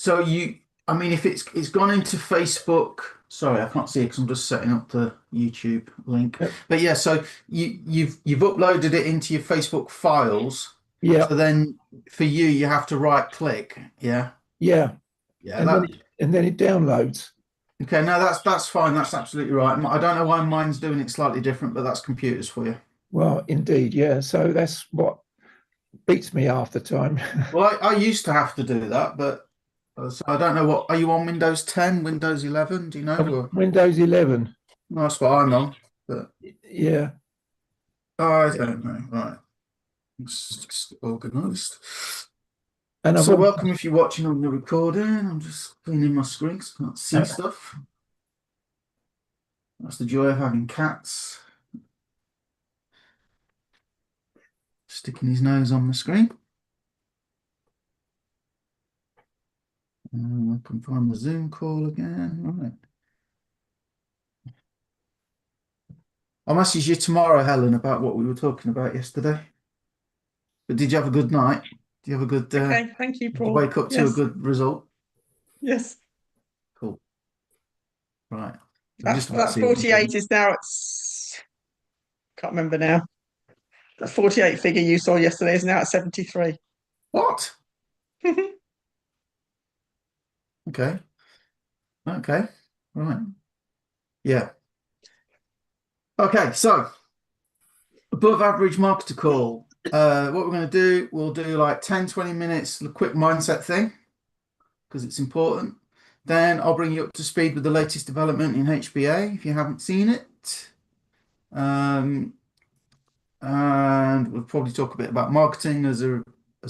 So I mean, if it's gone into Facebook, sorry, I can't see it because I'm just setting up the YouTube link. Yep. But yeah, so you've uploaded it into your Facebook files. Yeah, So then for you, you have to right click. Yeah. yeah, Yeah, and then that it, and then it downloads. okay, no, that's fine. That's absolutely right. I don't know why mine's doing it slightly different, but that's computers for you. Well, indeed, yeah. So that's what beats me half the time. Well, I used to have to do that, but so I don't know what are you on Windows 10, Windows 11? Do you know? Or, Windows 11. well, that's what I'm on. But Yeah, I don't know. Right. It's just organised. and I'm So on. welcome if you're watching on the recording. I'm just cleaning my screen so I can't see stuff. That's the joy of having cats. Sticking his nose on the screen. I can find the Zoom call again. Right. I'll message you tomorrow, Helen, about what we were talking about yesterday. But did you have a good night? Do you have a good, Okay, thank you, did you Paul. wake up to a Yes, good result? yes. Cool. Right. I'm That just about to that see what I'm 48 doing. is now can't remember now. That 48 figure you saw yesterday is now at 73. What? Okay. Okay. Right. Yeah. Okay. So above average marketer call. What we're going to do, we'll do like 10, 20 minutes, a quick mindset thing because it's important. Then I'll bring you up to speed with the latest development in HBA if you haven't seen it. And we'll probably talk a bit about marketing as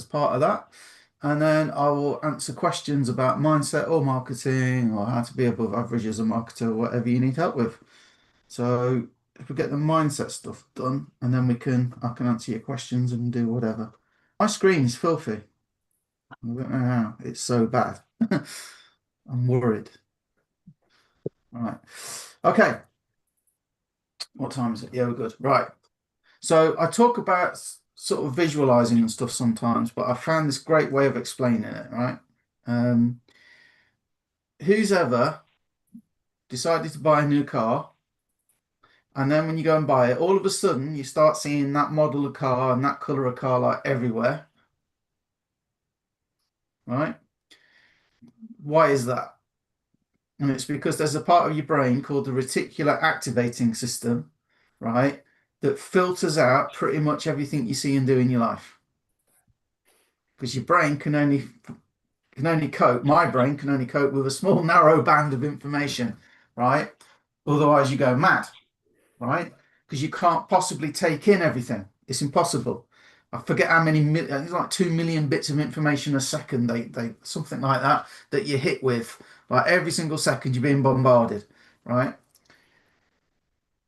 part of that. And then I will answer questions about mindset or marketing or how to be above average as a marketer or whatever you need help with. So if we get the mindset stuff done, and then I can answer your questions and do whatever. My screen is filthy. I don't know how. It's so bad. I'm worried. All right. Okay. What time is it? Yeah, we're good. Right. So I talk about sort of visualizing and stuff sometimes, but I found this great way of explaining it, right? Um, who's ever decided to buy a new car, and then when you go and buy it, all of a sudden you start seeing that model of car and that color of car like everywhere, right? Why is that? And it's because there's a part of your brain called the reticular activating system, right, that filters out pretty much everything you see and do in your life. Because your brain can only cope, my brain can only cope with a small, narrow band of information, right? Otherwise, you go mad, right? Because you can't possibly take in everything. It's impossible. I forget how many, it's like 2 million bits of information a second, something like that, that you hit with. Like every single second, you're being bombarded, right?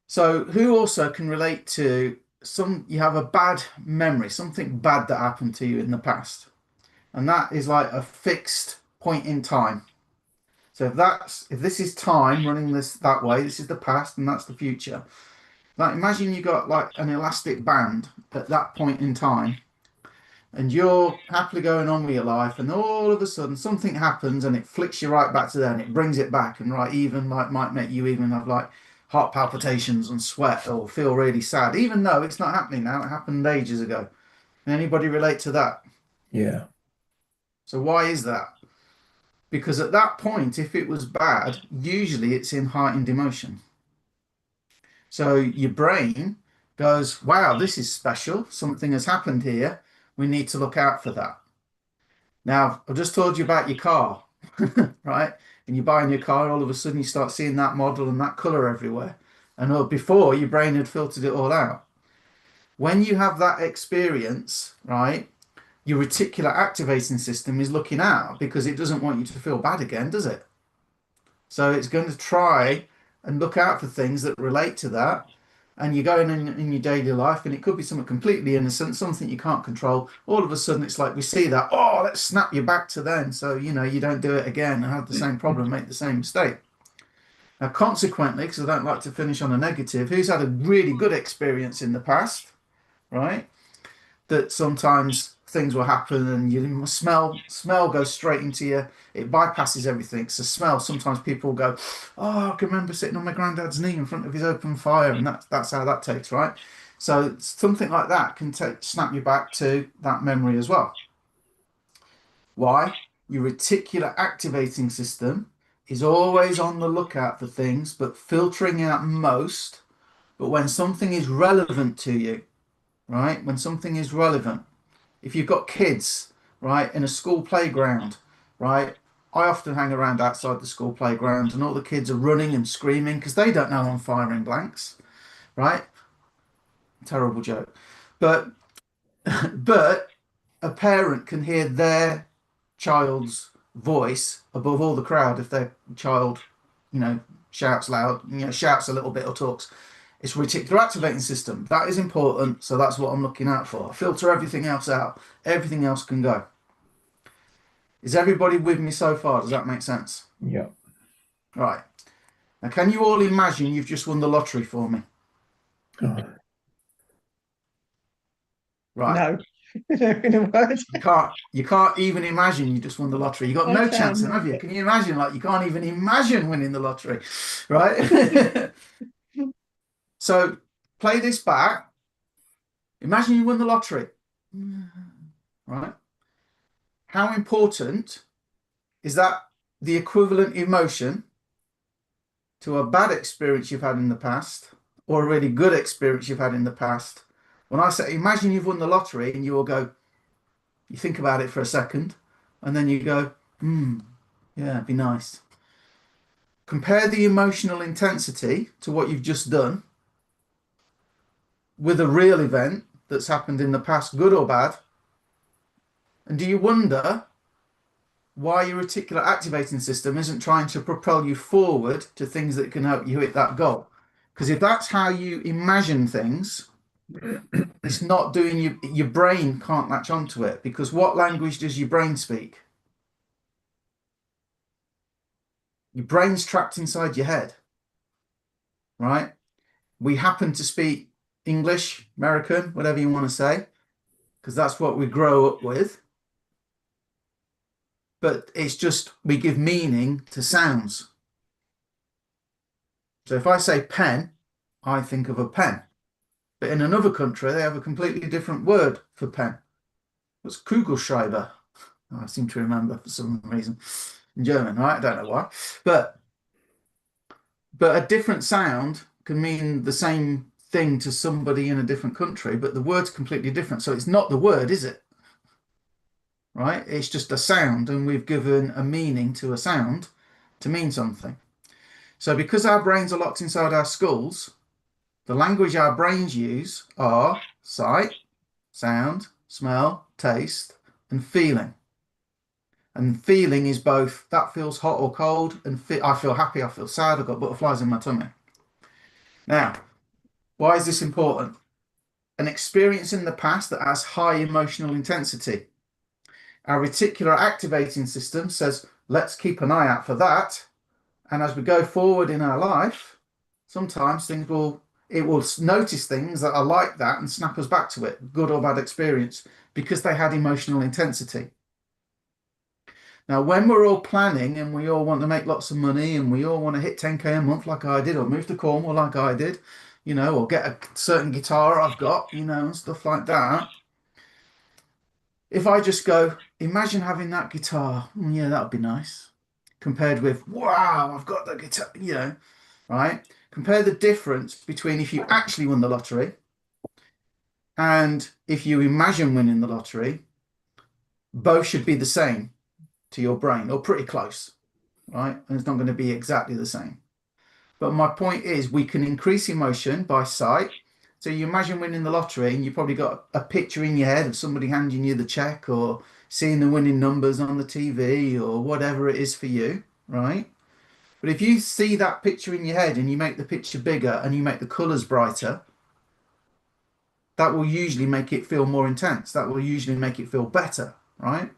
So, who also can relate to you have a bad memory, something bad that happened to you in the past, and that is like a fixed point in time. So if this is time running this that way, this is the past and that's the future. Like imagine you got like an elastic band at that point in time and you're happily going on with your life and all of a sudden something happens and it flicks you right back to there and it brings it back and right even like might make you even have like heart palpitations and sweat or feel really sad, even though it's not happening now, it happened ages ago. Can anybody relate to that? yeah, So why is that? Because at that point, if it was bad, usually it's in heightened emotion. So your brain goes, wow, this is special. Something has happened here. We need to look out for that. Now, I've just told you about your car, right? And you buy a new car, all of a sudden you start seeing that model and that color everywhere. And before, your brain had filtered it all out. When you have that experience, right, your reticular activating system is looking out because it doesn't want you to feel bad again, does it? So it's going to try and look out for things that relate to that. And you're going in your daily life, and it could be something completely innocent, something you can't control. All of a sudden, it's like we see that, oh, let's snap you back to then. So, you don't do it again and have the same problem, make the same mistake. Now, consequently, because I don't like to finish on a negative, who's had a really good experience in the past, right? That sometimes things will happen, and you smell goes straight into you. It bypasses everything. So smell. Sometimes people go, "Oh, I can remember sitting on my granddad's knee in front of his open fire," and that's how that takes, right? So something like that can snap you back to that memory as well. Why? Your reticular activating system is always on the lookout for things, but filtering out most. But when something is relevant to you, right? When something is relevant, if you've got kids, right, in a school playground, right? I often hang around outside the school playground, and all the kids are running and screaming because they don't know I'm firing blanks, right? Terrible joke. But but a parent can hear their child's voice above all the crowd if their child, shouts loud, shouts a little bit or talks. It's reticular activating system. That is important. So that's what I'm looking out for. Filter everything else out. Everything else can go. Is everybody with me so far? Does that make sense? Yeah. Right. Now, can you all imagine you've just won the lottery for me? Oh, Right. No, in a word. You can't even imagine you just won the lottery. You got I no can. chance, have you? Can you imagine? Like, you can't even imagine winning the lottery, right? So play this back. Imagine you won the lottery, right? How important is that the equivalent emotion to a bad experience you've had in the past or a really good experience you've had in the past? When I say, imagine you've won the lottery, and you will go, you think about it for a second, and then you go, yeah, it'd be nice. Compare the emotional intensity to what you've just done with a real event that's happened in the past, good or bad. And do you wonder why your reticular activating system isn't trying to propel you forward to things that can help you hit that goal? Because if that's how you imagine things, it's not doing your brain can't latch onto it, because what language does your brain speak? Your brain's trapped inside your head, right? We happen to speak English, American, whatever you want to say, because that's what we grow up with. But it's just we give meaning to sounds. So if I say pen, I think of a pen. But in another country, they have a completely different word for pen. It's Kugelschreiber. I seem to remember for some reason. In German, right? I don't know why. But a different sound can mean the same thing to somebody in a different country, but the word's completely different. So it's not the word, is it? Right? It's just a sound, and we've given a meaning to a sound to mean something. So because our brains are locked inside our skulls, the language our brains use are sight, sound, smell, taste, and feeling. And feeling is both that feels hot or cold, and I feel happy, I feel sad, I've got butterflies in my tummy. Now, why is this important? An experience in the past that has high emotional intensity. Our reticular activating system says, let's keep an eye out for that. And as we go forward in our life, sometimes it will notice things that are like that and snap us back to it, good or bad experience, because they had emotional intensity. Now, when we're all planning and we all want to make lots of money and we all want to hit 10K a month like I did, or move to Cornwall like I did, or get a certain guitar I've got, and stuff like that. If I just go, imagine having that guitar, yeah, that would be nice. Compared with, wow, I've got the guitar, right? Compare the difference between if you actually won the lottery and if you imagine winning the lottery. Both should be the same to your brain, or pretty close, right? And it's not going to be exactly the same. But my point is, we can increase emotion by sight. So you imagine winning the lottery, and you probably got a picture in your head of somebody handing you the check, or seeing the winning numbers on the TV, or whatever it is for you, right? But if you see that picture in your head and you make the picture bigger and you make the colors brighter, that will usually make it feel more intense. That will usually make it feel better, right?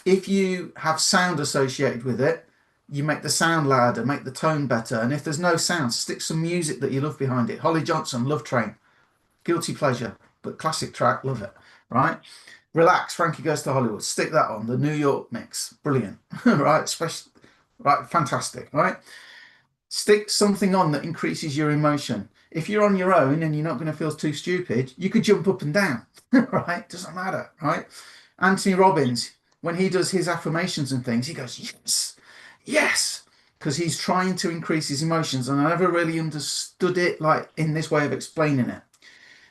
If you have sound associated with it, you make the sound louder, make the tone better. And if there's no sound, stick some music that you love behind it. Holly Johnson, Love Train, guilty pleasure. but classic track, love it, right? Relax, Frankie Goes to Hollywood, stick that on, the New York mix, brilliant, right? Especially, right, fantastic, right? Stick something on that increases your emotion. If you're on your own and you're not going to feel too stupid, you could jump up and down, right? Doesn't matter, right? Anthony Robbins, when he does his affirmations and things, he goes, yes, yes, because he's trying to increase his emotions. And I never really understood it like in this way of explaining it.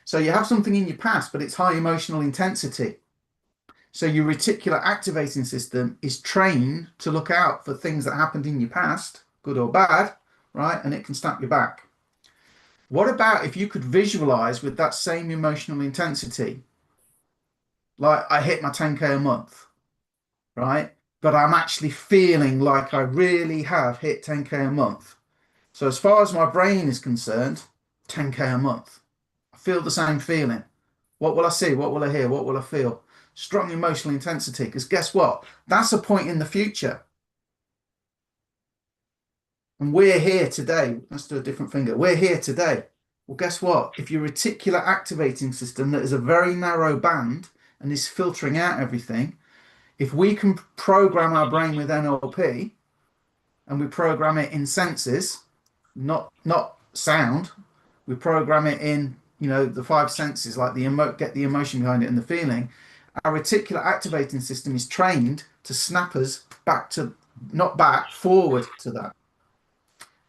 So you have something in your past, but it's high emotional intensity. So your reticular activating system is trained to look out for things that happened in your past, good or bad, right? And it can snap you back. What about if you could visualize with that same emotional intensity, like I hit my 10K a month, right? But I'm actually feeling like I really have hit 10K a month. So as far as my brain is concerned, 10K a month. I feel the same feeling. What will I see? What will I hear? What will I feel? Strong emotional intensity. Because guess what? That's a point in the future. And we're here today. Let's do a different finger. We're here today. Well, guess what? If your reticular activating system that is a very narrow band and is filtering out everything, if we can program our brain with NLP and we program it in senses, not sound, we program it in, you know, the five senses, like get the emotion behind it and the feeling, our reticular activating system is trained to snap us back to, not back, forward to that.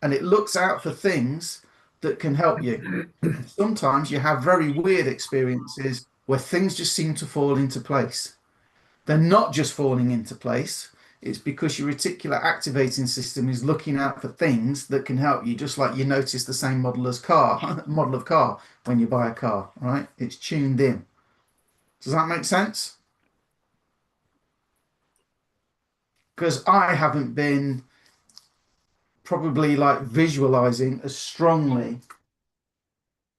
And it looks out for things that can help you. Sometimes you have very weird experiences where things just seem to fall into place. They're not just falling into place. It's because your reticular activating system is looking out for things that can help you, just like you notice the same model of car when you buy a car, right? It's tuned in. Does that make sense? Because I haven't been probably like visualizing as strongly,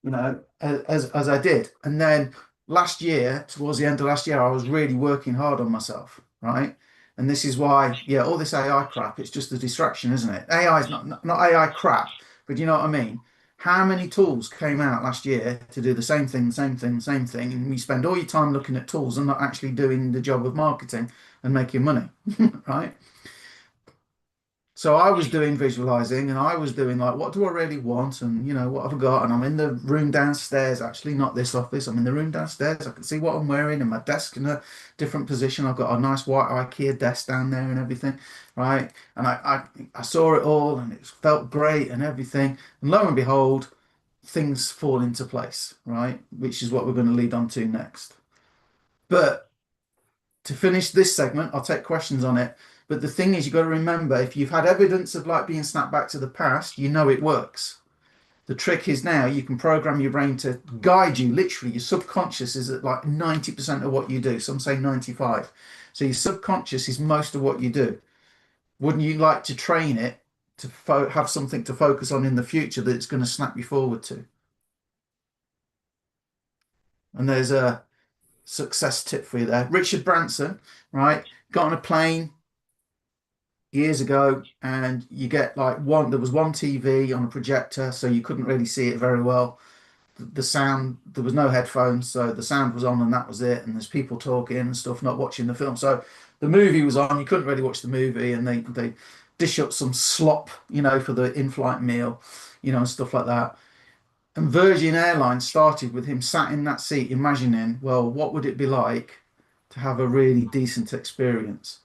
you know, as I did. And then last year, towards the end of last year, I was really working hard on myself, right? And this is why, yeah, all this AI crap, it's just a distraction, isn't it? AI is not AI crap, but you know what I mean? How many tools came out last year to do the same thing, same thing, same thing, and you spend all your time looking at tools and not actually doing the job of marketing and making money, right? So I was doing visualizing and I was doing like, what do I really want? And, you know, what have I got? And I'm in the room downstairs, actually, not this office. I'm in the room downstairs. I can see what I'm wearing and my desk in a different position. I've got a nice white IKEA desk down there and everything, right? And I saw it all and it felt great and everything. And lo and behold, things fall into place, right? Which is what we're going to lead on to next. But to finish this segment, I'll take questions on it. But the thing is, you've got to remember, if you've had evidence of like being snapped back to the past, you know it works. The trick is now you can program your brain to guide you. Literally, your subconscious is at like 90% of what you do. Some say 95. So your subconscious is most of what you do. Wouldn't you like to train it to have something to focus on in the future that it's going to snap you forward to? And there's a success tip for you there. Richard Branson, right? Got on a plane years ago and you get like there was one TV on a projector, so you couldn't really see it very well. The sound, there was no headphones, so the sound was on and that was it. And there's people talking and stuff, not watching the film. So the movie was on, you couldn't really watch the movie, and they dish up some slop, you know, for the in-flight meal, you know, and stuff like that. And Virgin Airlines started with him sat in that seat imagining, well, what would it be like to have a really decent experience?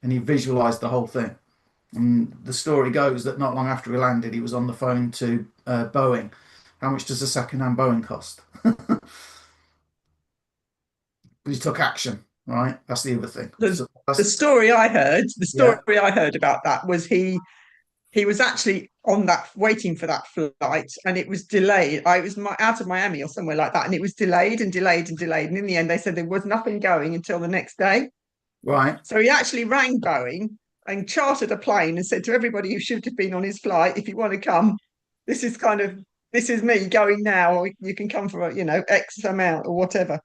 And he visualized the whole thing. And the story goes that not long after he landed, he was on the phone to Boeing. How much does a second-hand Boeing cost? But he took action, right? That's the other thing. The story I heard about that was he was actually on that, waiting for that flight, and it was delayed. I was out of Miami or somewhere like that, and it was delayed and delayed and delayed. And in the end, they said there was nothing going until the next day. Right. So he actually rang Boeing and chartered a plane and said to everybody who should have been on his flight, if you want to come, this is me going now, or you can come for, you know, X amount or whatever.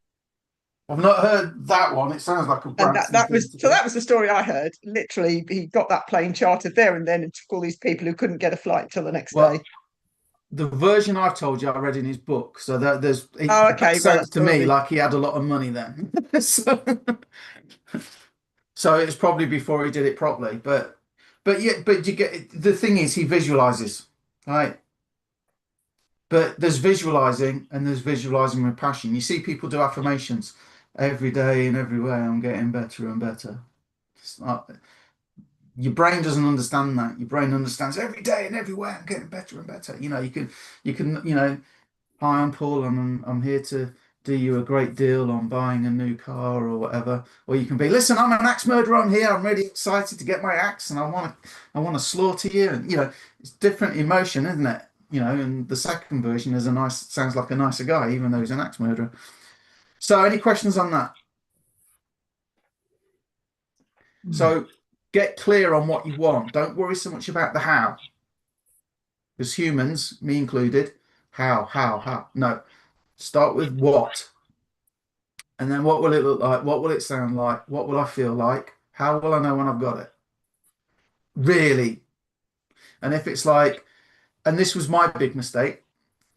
I've not heard that one. It sounds like a and that was the story I heard. Literally, he got that plane chartered there and then and took all these people who couldn't get a flight till the next day. the version I've told you, I read in his book. So it Oh, okay. makes Well, sense that's to me probably like he had a lot of money then. so, so it's probably before he did it properly. But yeah, but you get the thing is he visualizes, right? But there's visualizing and there's visualizing with passion. You see people do affirmations every day and every way. I'm getting better and better. It's not, your brain doesn't understand that. Your brain understands every day and every way I'm getting better and better. Hi, I'm Paul, and I'm here to do you a great deal on buying a new car or whatever. Or you can be, listen, I'm an axe murderer. I'm here. I'm really excited to get my axe, and I want to slaughter you. And it's different emotion, isn't it? And the second version is sounds like a nicer guy, even though he's an axe murderer. So, any questions on that? So, get clear on what you want. Don't worry so much about the how. As humans, me included, how? No, start with what. And then what will it look like? What will it sound like? What will I feel like? How will I know when I've got it? Really. And if it's like, and this was my big mistake,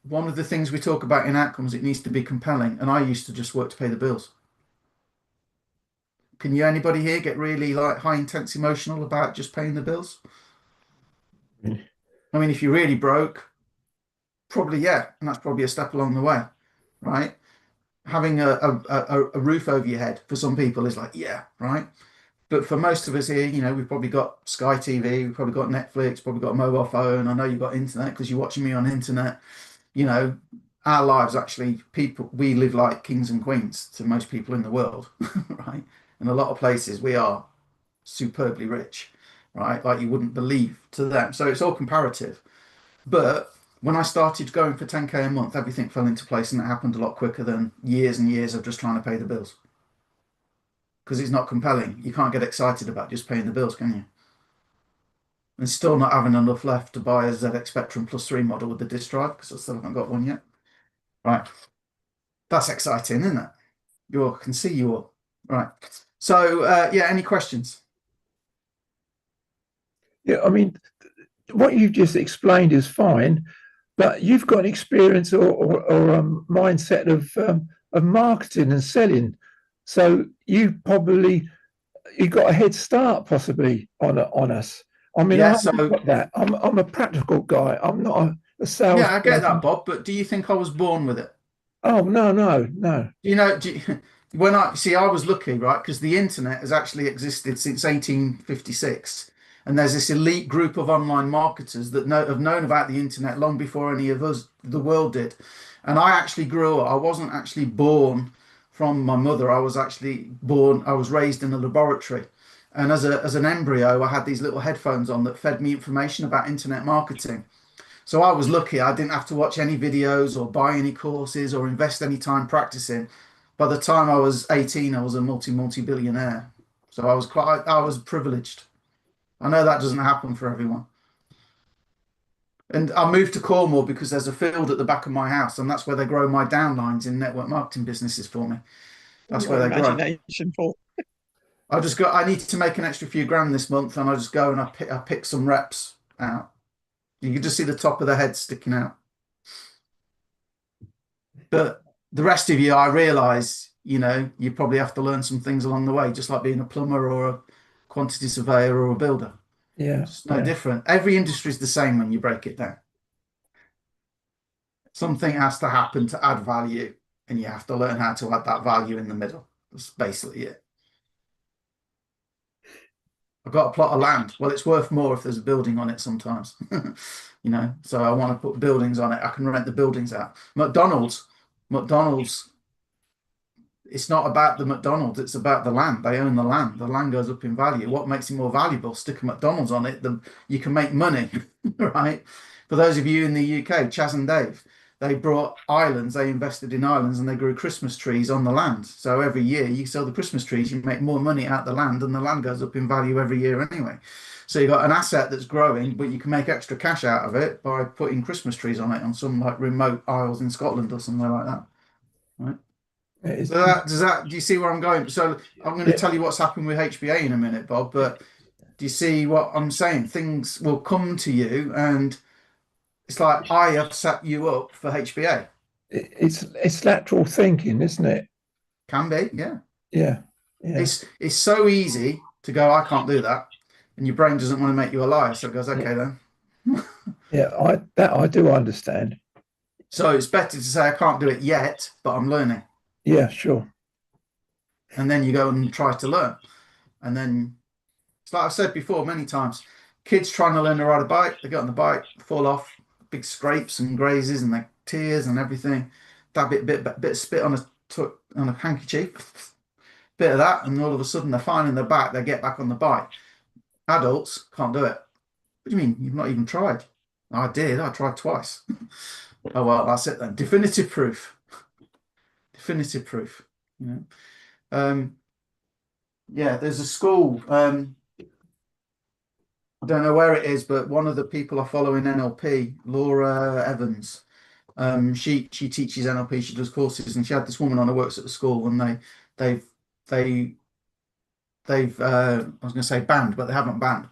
one of the things we talk about in outcomes, it needs to be compelling. And I used to just work to pay the bills. Can anybody here get really like high intense emotional about just paying the bills? I mean, if you're really broke, probably, yeah. And that's probably a step along the way, right? Having a roof over your head for some people is like, yeah, right. But for most of us here, we've probably got Sky TV, we've probably got Netflix, probably got a mobile phone. I know you've got internet because you're watching me on internet. Our lives actually, we live like kings and queens to most people in the world, right? In a lot of places, we are superbly rich, right? Like you wouldn't believe to them. So it's all comparative. But when I started going for 10K a month, everything fell into place and it happened a lot quicker than years and years of just trying to pay the bills. Because it's not compelling. You can't get excited about just paying the bills, can you? And still not having enough left to buy a ZX Spectrum Plus 3 model with the disk drive because I still haven't got one yet. Right. That's exciting, isn't it? I can see you all. Right. So, yeah, any questions? Yeah, I mean, what you've just explained is fine, but you've got an experience or mindset of marketing and selling, so you got a head start possibly on us. I mean, I Yeah, haven't got that. I'm a practical guy. I'm not a sales I get that, person. Bob, but do you think I was born with it? Oh no. When I was lucky, right? Because the internet has actually existed since 1856, and there's this elite group of online marketers that have known about the internet long before any of us, the world, did. And I actually grew up. I wasn't actually born from my mother. I was actually born. I was raised in a laboratory, and as an embryo, I had these little headphones on that fed me information about internet marketing. So I was lucky. I didn't have to watch any videos or buy any courses or invest any time practicing. By the time I was 18, I was a multi-billionaire. So I was privileged. I know that doesn't happen for everyone. And I moved to Cornwall because there's a field at the back of my house, and that's where they grow my downlines in network marketing businesses for me. That's your where they grow. imagination, Paul. I need to make an extra few grand this month, and I just go and I pick some reps out. You can just see the top of the head sticking out. But the rest of you, I realize, you probably have to learn some things along the way, just like being a plumber or a quantity surveyor or a builder. Yeah, It's no different. Every industry is the same when you break it down. Something has to happen to add value, and you have to learn how to add that value in the middle. That's basically it. I've got a plot of land. Well, it's worth more if there's a building on it sometimes. So I want to put buildings on it. I can rent the buildings out. McDonald's, it's not about the McDonald's, it's about the land. They own the land. The land goes up in value. What makes it more valuable? Stick a McDonald's on it, you can make money, right? For those of you in the UK, Chaz and Dave, they brought islands, they invested in islands and they grew Christmas trees on the land. So every year you sell the Christmas trees, you make more money out the land and the land goes up in value every year anyway. So you've got an asset that's growing, but you can make extra cash out of it by putting Christmas trees on it on some like remote isles in Scotland or somewhere like that. Right? So do you see where I'm going? So I'm going to tell you what's happened with HBA in a minute, Bob, but do you see what I'm saying? Things will come to you, and It's like I have set you up for HBA. It's lateral thinking, isn't it? Can be, yeah. Yeah, yeah, It's so easy to go, I can't do that, and your brain doesn't want to make you a liar, so it goes, okay then. yeah. I do understand. So it's better to say I can't do it yet, but I'm learning, Yeah, sure. and then you go and try to learn, and then it's like I've said before many times, kids trying to learn to ride a bike, they get on the bike, fall off, big scrapes and grazes and like tears and everything, that bit of spit on a handkerchief, bit of that, and all of a sudden they're fine in their back, they get back on the bike. Adults can't do it. What do you mean? You've not even tried? I did. I tried twice. Oh well, that's it then. Definitive proof. Definitive proof. You know. Yeah. There's a school. I don't know where it is, but one of the people I follow in NLP, Laura Evans. She teaches NLP. She does courses, and she had this woman on who works at the school, and they've I was going to say banned, but they haven't banned.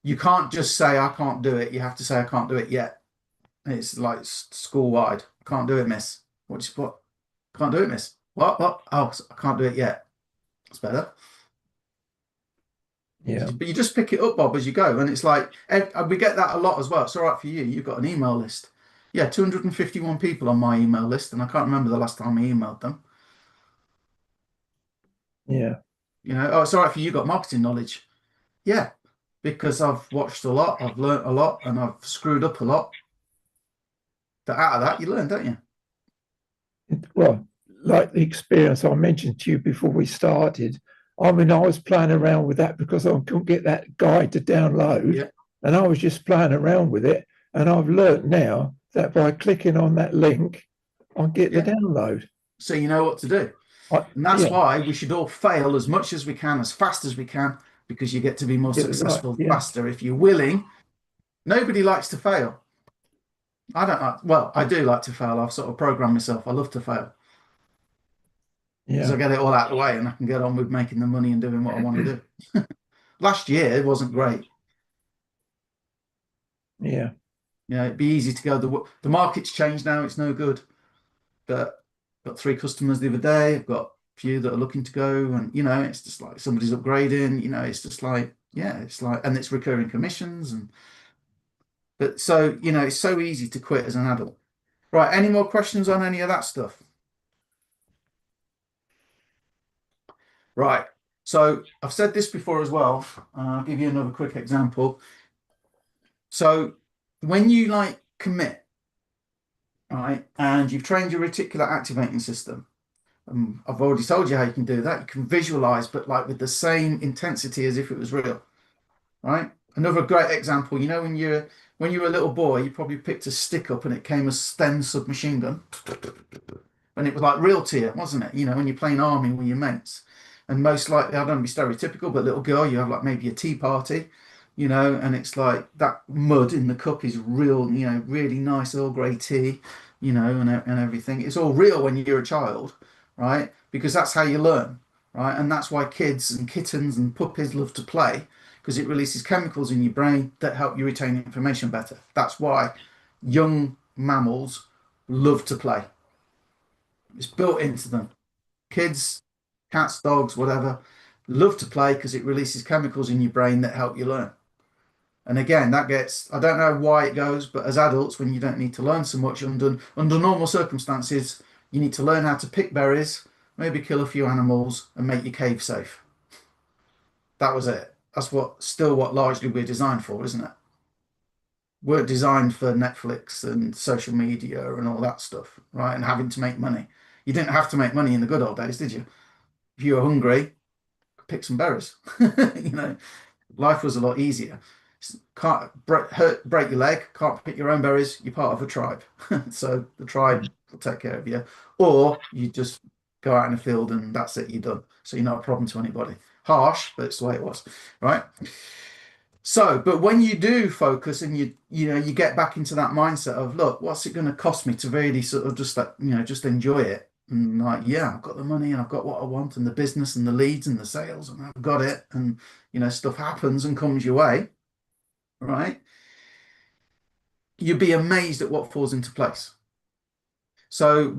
You can't just say I can't do it. You have to say I can't do it yet. It's like school wide. Can't do it, miss. What? Can't do it, miss. What? Oh, I can't do it yet. It's better. Yeah, But you just pick it up, Bob, as you go, and it's like we get that a lot as well. It's all right for you. You've got an email list. Yeah, 251 people on my email list, and I can't remember the last time I emailed them. yeah, You know, oh, it's all right for you. You've got marketing knowledge. Yeah, because I've watched a lot, I've learnt a lot, and I've screwed up a lot. But out of that, you learn, don't you? well, like the experience I mentioned to you before we started. I mean, I was playing around with that because I couldn't get that guide to download, Yeah. and I was just playing around with it. And I've learnt now that by clicking on that link, I get the download. So you know what to do. And that's why we should all fail as much as we can, as fast as we can, because you get to be more successful faster if you're willing. Nobody likes to fail. I don't like, well, I do like to fail. I've sort of programmed myself. I love to fail because I get it all out of the way and I can get on with making the money and doing what I want to do. Last year it wasn't great. Yeah. You know, it'd be easy to go, the market's changed now, it's no good. But got 3 customers the other day. I've got a few that are looking to go, and you know, it's just like somebody's upgrading, you know, it's just like, yeah, it's like, and it's recurring commissions. And but so, you know, it's so easy to quit as an adult. Right, any more questions on any of that stuff? Right, so I've said this before as well. I'll give you another quick example. So when you like commit, right, and you've trained your reticular activating system, I've already told you how you can do that. You can visualize, but like with the same intensity as if it was real, right? Another great example, you know, when you were a little boy, you probably picked a stick up and it came a Sten submachine gun, and it was like real to you, wasn't it? You know, when you're playing army with your mates, and most likely, I don't want to be stereotypical, but little girl, you have like maybe a tea party, you know, and it's like that mud in the cup is real, you know, really nice Earl Grey tea, you know, and everything. It's all real when you're a child, right? Because that's how you learn, right? And that's why kids and kittens and puppies love to play, because it releases chemicals in your brain that help you retain information better. That's why young mammals love to play. It's built into them. Kids, cats, dogs, whatever, love to play because it releases chemicals in your brain that help you learn. And again, that gets, I don't know why it goes, but as adults, when you don't need to learn so much under normal circumstances, you need to learn how to pick berries, maybe kill a few animals, and make your cave safe. That was it. That's what largely we're designed for, isn't it? We're designed for Netflix and social media and all that stuff, right? And having to make money. You didn't have to make money in the good old days, did you? If you were hungry, pick some berries. You know, life was a lot easier. Can't break your leg, can't pick your own berries, you're part of a tribe. So the tribe will take care of you. Or you just go out in the field and that's it, you're done. So you're not a problem to anybody. Harsh, but it's the way it was, right? So, but when you do focus and you know, you get back into that mindset of, look, what's it going to cost me to really sort of just like, you know, just enjoy it. And like, yeah, I've got the money and I've got what I want and the business and the leads and the sales and I've got it. And, you know, stuff happens and comes your way, right? you'd be amazed at what falls into place. So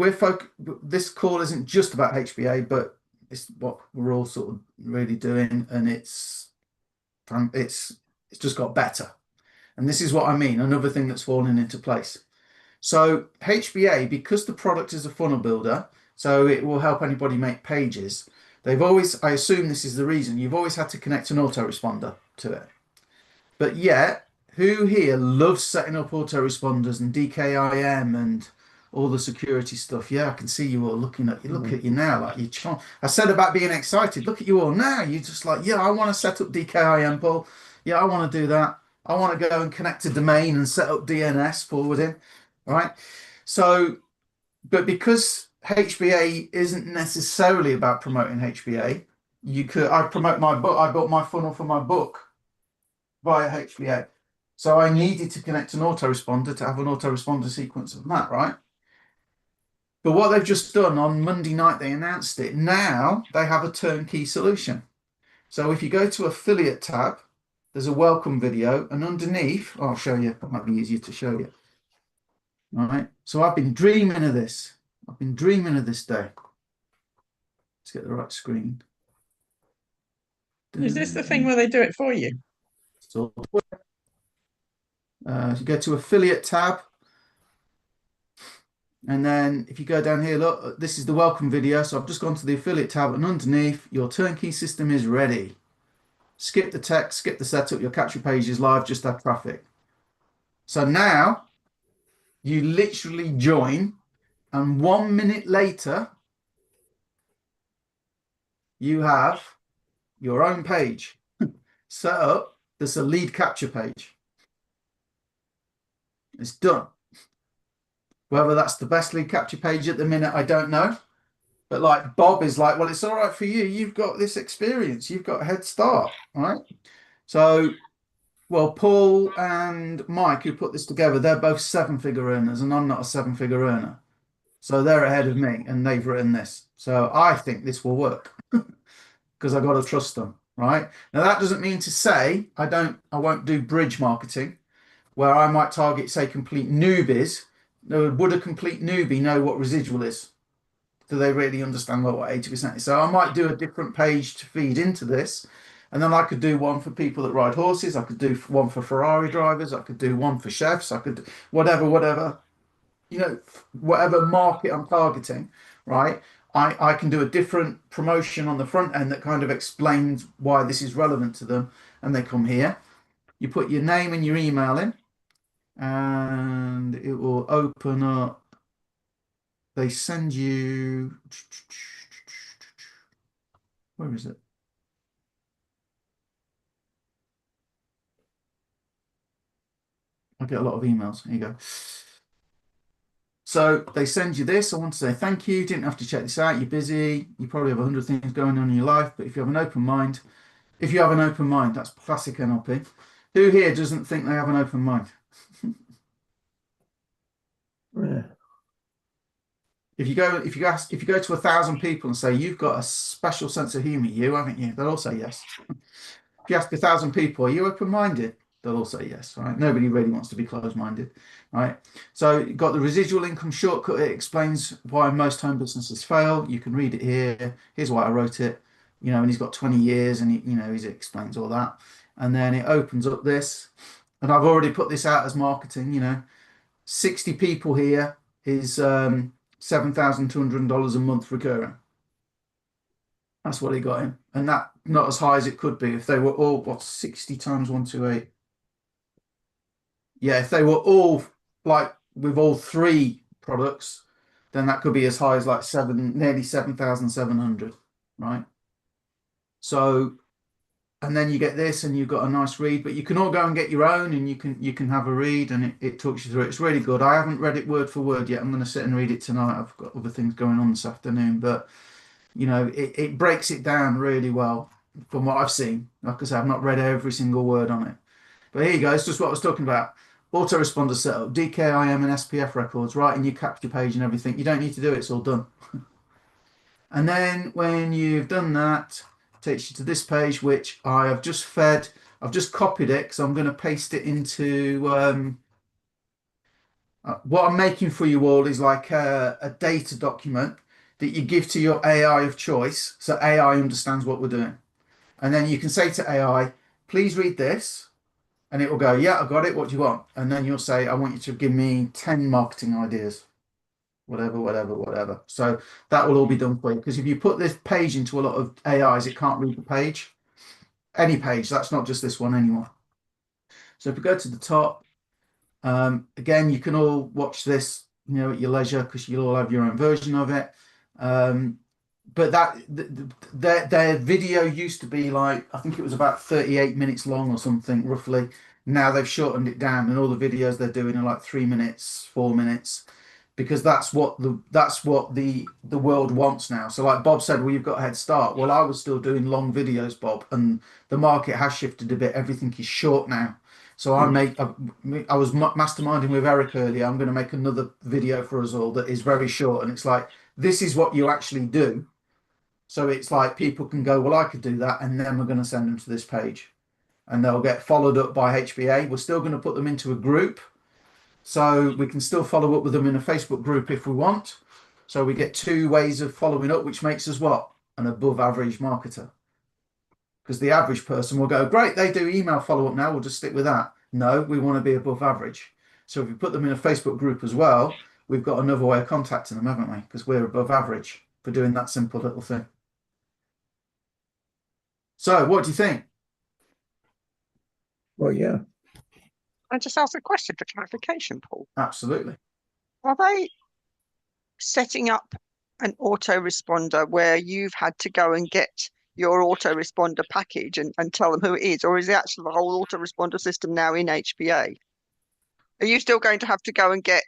this call isn't just about HBA, but it's what we're all sort of really doing, and it's just got better. And this is what I mean, another thing that's fallen into place. So HBA, because the product is a funnel builder, so it will help anybody make pages. They've always, I assume this is the reason, you've always had to connect an autoresponder to it. But yet, who here loves setting up autoresponders and DKIM and all the security stuff? Yeah, I can see you all looking at you. Look at you now, like you. I said about being excited. Look at you all now. You're just like, yeah, I want to set up DKIM, Paul. Yeah, I want to do that. I want to go and connect a domain and set up DNS forwarding, right? So, but because HBA isn't necessarily about promoting HBA, I promote my book. I built my funnel for my book via HBA. So I needed to connect an autoresponder to have an autoresponder sequence of that, right? But what they've just done on Monday night, they announced it. Now they have a turnkey solution. So if you go to affiliate tab, there's a welcome video, and underneath, I'll show you, it might be easier to show you. All right. So I've been dreaming of this. I've been dreaming of this day. Let's get the right screen. Is this the thing where they do it for you? So you go to affiliate tab, and then if you go down here, look, this is the welcome video. So I've just gone to the affiliate tab, and underneath, your turnkey system is ready. Skip the text, skip the setup, your capture page is live, just add traffic. So now you literally join, and 1 minute later, you have your own page set up. There's a lead capture page. It's done. Whether that's the best lead capture page at the minute, I don't know. But like Bob is like, well, it's all right for you. You've got this experience. You've got a head start, right? So, well, Paul and Mike, who put this together, they're both 7-figure earners, and I'm not a 7-figure earner. So they're ahead of me, and they've written this. So I think this will work because I got to trust them, right? Now that doesn't mean to say I won't do bridge marketing, where I might target, say, complete newbies. Would a complete newbie know what residual is? Do they really understand what 80% is? So I might do a different page to feed into this. And then I could do one for people that ride horses. I could do one for Ferrari drivers. I could do one for chefs. I could, whatever, you know, whatever market I'm targeting, right? I can do a different promotion on the front end that kind of explains why this is relevant to them. And they come here. You put your name and your email in, and it will open up. They send you, where is it? I get a lot of emails. Here you go. So they send you this. I want to say thank you. Didn't have to check this out. You're busy. You probably have 100 things going on in your life. But if you have an open mind, that's classic NLP. Who here doesn't think they have an open mind? Yeah. If you go to 1,000 people and say you've got a special sense of humor, haven't you? They'll all say yes. If you ask 1,000 people, are you open-minded? They'll all say yes, right? Nobody really wants to be closed-minded, right? So you've got the residual income shortcut. It explains why most home businesses fail. You can read it here. Here's why I wrote it. You know, and he's got 20 years, and he explains all that. And then it opens up this, and I've already put this out as marketing. 60 people here is $7,200 a month recurring. That's what he got him, and that not as high as it could be if they were all 60 times 128. Yeah, if they were all like with all 3 products, then that could be as high as like nearly 7,700, right? So, and then you get this, and you've got a nice read. But you can all go and get your own, and you can have a read, and it talks you through it. It's really good. I haven't read it word for word yet. I'm going to sit and read it tonight. I've got other things going on this afternoon, but it breaks it down really well from what I've seen. Like I said, I've not read every single word on it. But here you go. It's just what I was talking about. Autoresponder setup, DKIM and SPF records, right in your capture page and everything. You don't need to do it. It's all done. And then when you've done that, it takes you to this page, which I have just fed. I've just copied it because I'm going to paste it into What I'm making for you all is like a data document that you give to your AI of choice, so AI understands what we're doing. And then you can say to AI, please read this. And it will go, yeah, I got it. What do you want? And then you'll say, I want you to give me 10 marketing ideas, whatever, whatever, whatever. So that will all be done for you. Because if you put this page into a lot of AIs, it can't read the page. Any page, that's not just this one anymore. So if we go to the top, again, you can all watch this, at your leisure, because you'll all have your own version of it. But their video used to be like, I think it was about 38 minutes long or something, roughly. Now they've shortened it down, and all the videos they're doing are like 3 minutes, 4 minutes, because that's what the world wants now. So like Bob said, well, you've got a head start. Well, I was still doing long videos, Bob, and the market has shifted a bit. Everything is short now. So I was masterminding with Eric earlier. I'm going to make another video for us all that is very short, and it's like, this is what you actually do. So it's like people can go, well, I could do that, and then we're going to send them to this page, and they'll get followed up by HBA. We're still going to put them into a group, so we can still follow up with them in a Facebook group if we want. So we get 2 ways of following up, which makes us what? An above average marketer. Because the average person will go, great, they do email follow up now, we'll just stick with that. No, we want to be above average. So if we put them in a Facebook group as well, we've got another way of contacting them, haven't we? Because we're above average for doing that simple little thing. So what do you think? Well, yeah. I just asked a question for clarification, Paul. Absolutely. Are they setting up an autoresponder where you've had to go and get your autoresponder package and tell them who it is, or is it actually the whole autoresponder system now in HBA? Are you still going to have to go and get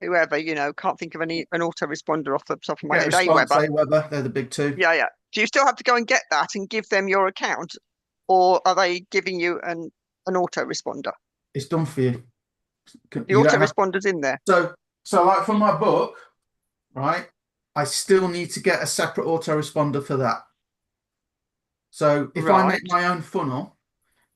whoever, can't think of an autoresponder off the top of my head, Aweber, they're the big 2. Yeah. Do you still have to go and get that and give them your account, or are they giving you an autoresponder? It's done for you. The autoresponder's in there. So like for my book, right, I still need to get a separate autoresponder for that. So if I make my own funnel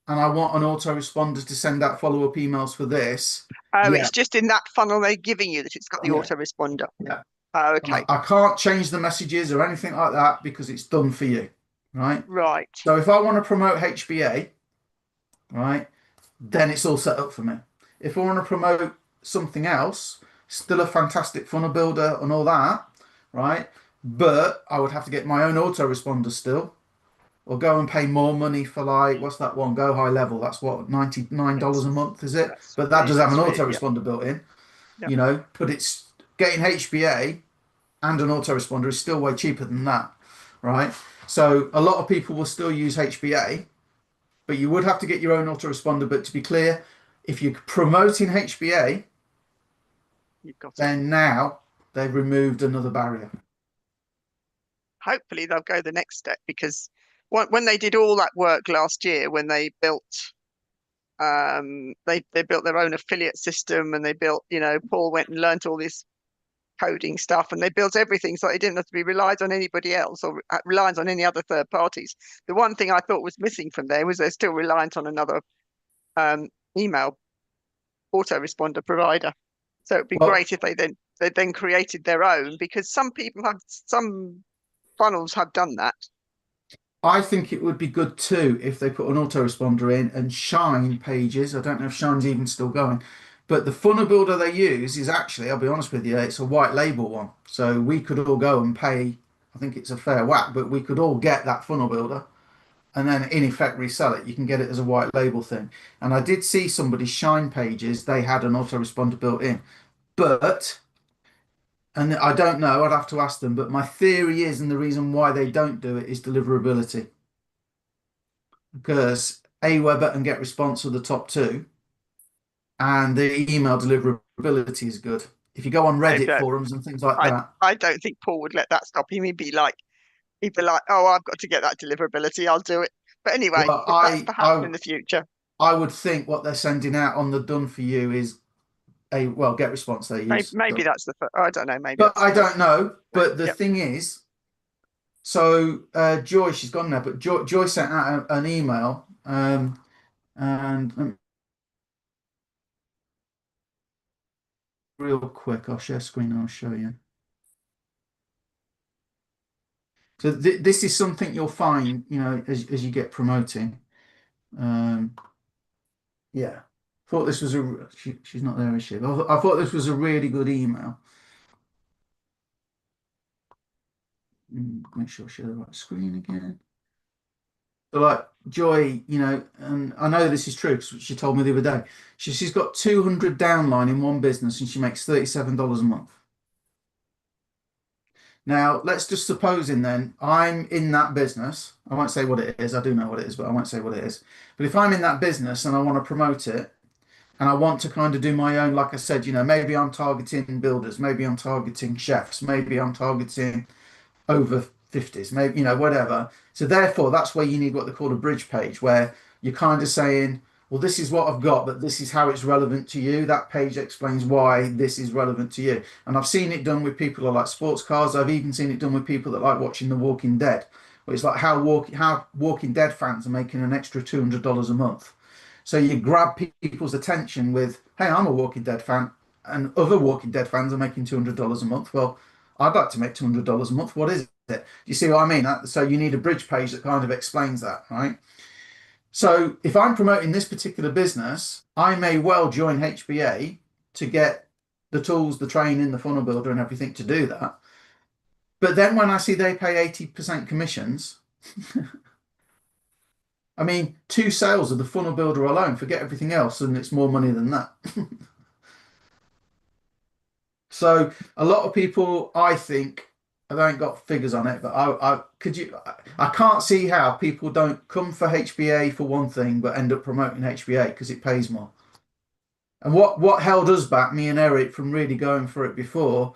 and I want an autoresponder to send out follow-up emails for this. It's just in that funnel they're giving you that it's got the autoresponder. Yeah. Okay. I can't change the messages or anything like that because it's done for you. Right. Right. So if I want to promote HBA, right, then it's all set up for me. If I want to promote something else, still a fantastic funnel builder and all that, right? But I would have to get my own autoresponder still, or go and pay more money for, like, what's that one? Go High Level. That's what, $99 a month, is it? But that does have an autoresponder built in, but it's getting HBA and an autoresponder is still way cheaper than that, right? So a lot of people will still use HBA, but you would have to get your own autoresponder. But to be clear, if you're promoting HBA, then now they've removed another barrier. Hopefully they'll go the next step, because when they did all that work last year, when they built they built their own affiliate system, and they built, Paul went and learnt all this coding stuff, and they built everything so it didn't have to be relied on anybody else or reliant on any other third parties. The one thing I thought was missing from there was they're still reliant on another email autoresponder provider. So it'd be great if they then created their own, because some funnels have done that. I think it would be good too if they put an autoresponder in, and Shine pages. I don't know if Shine's even still going, but the funnel builder they use is actually, I'll be honest with you, it's a white label one. So we could all go and pay, I think it's a fair whack, but we could all get that funnel builder and then in effect resell it. You can get it as a white label thing. And I did see somebody's Shine pages, they had an autoresponder built in, and I don't know, I'd have to ask them, but my theory is, and the reason why they don't do it, is deliverability. Because Aweber and GetResponse are the top 2, and the email deliverability is good. If you go on Reddit forums and things like that. I don't think Paul would let that stop him. He'd be like, oh, I've got to get that deliverability, I'll do it. But anyway, that's perhaps in the future. I would think what they're sending out on the done for you is GetResponse they use. Maybe that's the first. I don't know. Maybe. But I don't know. But the thing is, so Joy, she's gone now, but Joy sent out an email, and real quick. I'll share screen and I'll show you. So this is something you'll find, you know, as you get promoting. Yeah, thought this was she's not there, is she? I thought this was a really good email. Make sure I share the right screen again. So like Joy, you know, and I know this is true because she told me the other day. She's got 200 downline in one business and she makes $37 a month. Now, let's just supposing then I'm in that business. I won't say what it is. I do know what it is, but I won't say what it is. But if I'm in that business and I want to promote it and I want to kind of do my own, like I said, you know, maybe I'm targeting builders, maybe I'm targeting chefs, maybe I'm targeting over 50s, maybe, you know, whatever. So therefore, that's where you need what they call a bridge page, where you're kind of saying, well, this is what I've got, but this is how it's relevant to you. That page explains why this is relevant to you. And I've seen it done with people who like sports cars. I've even seen it done with people that like watching The Walking Dead, where it's like how Walking Dead fans are making an extra $200 a month. So you grab people's attention with, hey, I'm a Walking Dead fan, and other Walking Dead fans are making $200 a month. Well, I'd like to make $200 a month. What is it? Do you see what I mean? So you need a bridge page that kind of explains that, right? So if I'm promoting this particular business, I may well join HBA to get the tools, the training, the funnel builder, and everything to do that. But then when I see they pay 80% commissions, I mean, 2 sales of the funnel builder alone, forget everything else, and it's more money than that. So a lot of people, I think, I ain't got figures on it, but I can't see how people don't come for HBA for one thing, but end up promoting HBA because it pays more. And what held us back, me and Eric, from really going for it before,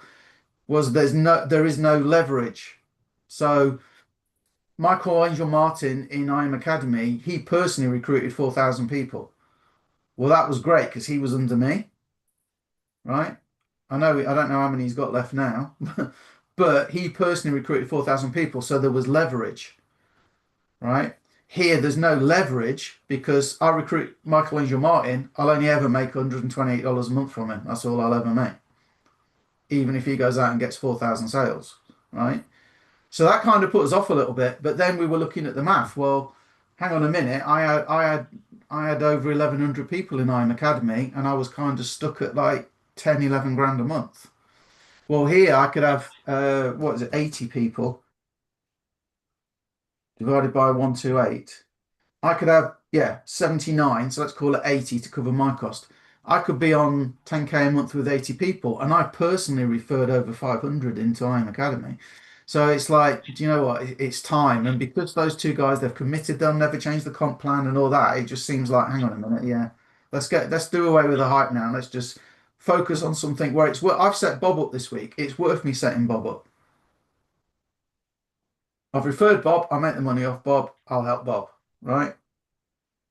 was there is no leverage. So Michael Angel Martin in IM Academy, he personally recruited 4,000 people. Well, that was great because he was under me, right? I don't know how many he's got left now, but he personally recruited 4,000 people, so there was leverage, right? Here, there's no leverage because I recruit Michael Angel Martin. I'll only ever make $128 a month from him. That's all I'll ever make, even if he goes out and gets 4,000 sales, right? So that kind of put us off a little bit. But then we were looking at the math. Well, hang on a minute. I had over 1,100 people in IM Academy, and I was kind of stuck at like 10, 11 grand a month. Well, here I could have, 80 people divided by 128. I could have, 79. So let's call it 80 to cover my cost. I could be on 10K a month with 80 people. And I personally referred over 500 into IM Academy. So it's like, do you know what? It's time. And because those 2 guys, they've committed, they'll never change the comp plan and all that. It just seems like, hang on a minute. Yeah, let's do away with the hype now. Let's just focus on something where it's I've set Bob up this week. It's worth me setting Bob up. I've referred Bob. I make the money off Bob. I'll help Bob. Right.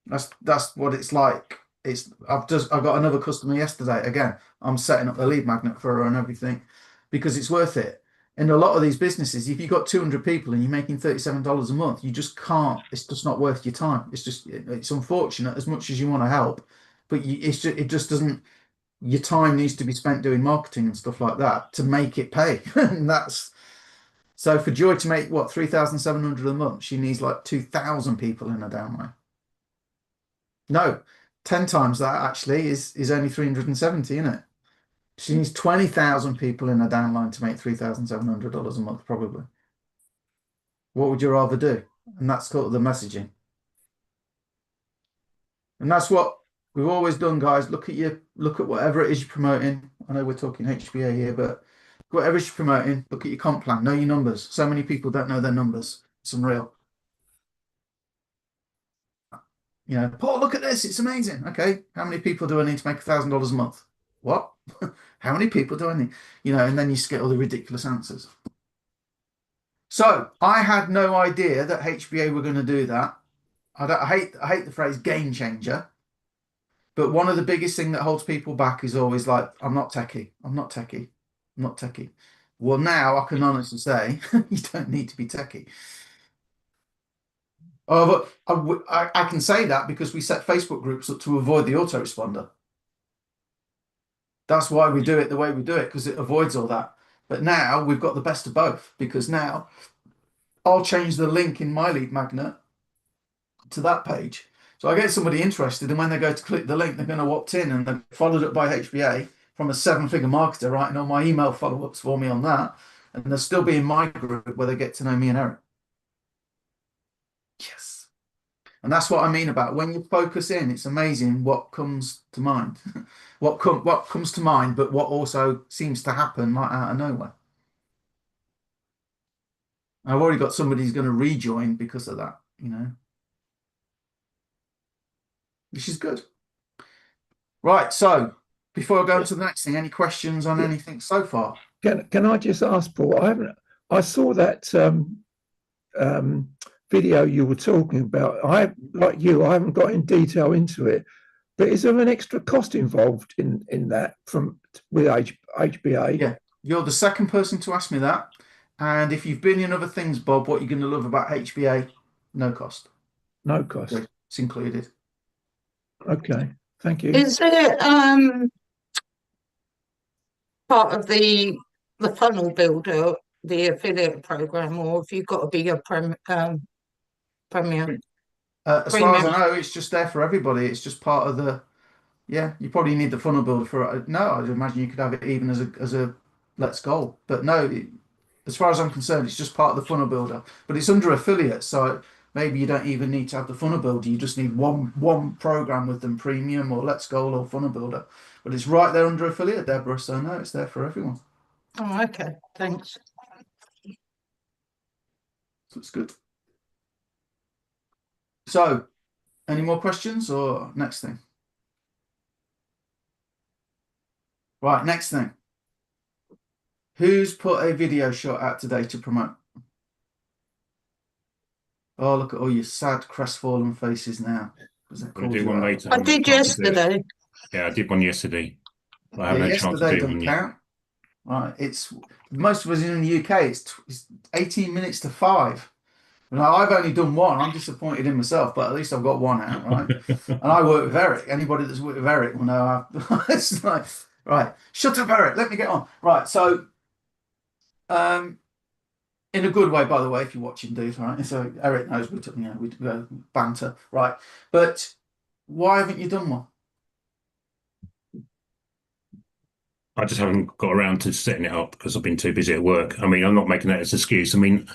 That's what it's like. I've got another customer yesterday. Again, I'm setting up the lead magnet for her and everything because it's worth it. In a lot of these businesses, if you've got 200 people and you're making $37 a month, you just can't. It's just not worth your time. It's unfortunate as much as you want to help, but it just doesn't. Your time needs to be spent doing marketing and stuff like that to make it pay. And that's so for Joy to make what 3,700 a month, she needs like 2,000 people in her downline. No, 10 times that actually is only 370, isn't it? She needs 20,000 people in her downline to make $3,700 a month, probably. What would you rather do? And that's called the messaging. And that's what we've always done, guys. Look at whatever it is you're promoting. I know we're talking HBA here, but whatever you're promoting, look at your comp plan, know your numbers. So many people don't know their numbers. It's unreal. You know, Paul, look at this. It's amazing. Okay. How many people do I need to make $1,000 a month? What? How many people do I need? You know, and then you just get all the ridiculous answers. So I had no idea that HBA were going to do that. I hate the phrase game changer, but one of the biggest thing that holds people back is always like, I'm not techie. I'm not techie. I'm not techie. Well, now I can honestly say you don't need to be techie. Oh, but I can say that because we set Facebook groups up to avoid the autoresponder. That's why we do it the way we do it, because it avoids all that. But now we've got the best of both, because now I'll change the link in my lead magnet to that page. So I get somebody interested, and when they go to click the link, they're going to opt in, and they're followed up by HBA from a 7-figure marketer writing all my email follow-ups for me on that. And they'll still be in my group where they get to know me and Eric. Yes. And that's what I mean about when you focus in, it's amazing what comes to mind. what comes to mind, but what also seems to happen like out of nowhere. I've already got somebody who's going to rejoin because of that, you know. Which is good. Right, so before I go to the next thing, any questions on anything so far? Can I just ask, Paul? I saw that video you were talking about. Like you, I haven't got in detail into it. But is there an extra cost involved in that with HBA? Yeah, you're the second person to ask me that. And if you've been in other things, Bob, what you're going to love about HBA, no cost. No cost. It's included. Okay, thank you. Is it part of the funnel builder, the affiliate program, or have you got a bigger premium? As far as I know, it's just there for everybody. It's just part of the. Yeah, you probably need the funnel builder for it. No, I'd imagine you could have it even as a Let's Go. But no, as far as I'm concerned, it's just part of the funnel builder. But it's under affiliates, so maybe you don't even need to have the funnel builder. You just need one program with them, premium or Let's Go or funnel builder. But it's right there under affiliate, Deborah. So no, it's there for everyone. Oh, okay, thanks. So it's good. So, any more questions or next thing? Right, next thing. Who's put a video shot out today to promote? Oh, look at all your sad, crestfallen faces now. I'll do one later. I did yesterday. Yeah, I did one yesterday. I haven't had a chance to yesterday do doesn't one yet. count. Right, it's most of us in the UK. It's 18 minutes to 5. Now I've only done one. I'm disappointed in myself, but at least I've got one out, right? And I work with Eric. Anybody that's worked with Eric will know. It's like, right, shut up, Eric. Let me get on. Right, so, in a good way, by the way, if you're watching, dude, right? So Eric knows we go banter, right? But why haven't you done one? I just haven't got around to setting it up because I've been too busy at work. I mean, I'm not making that as an excuse. I mean,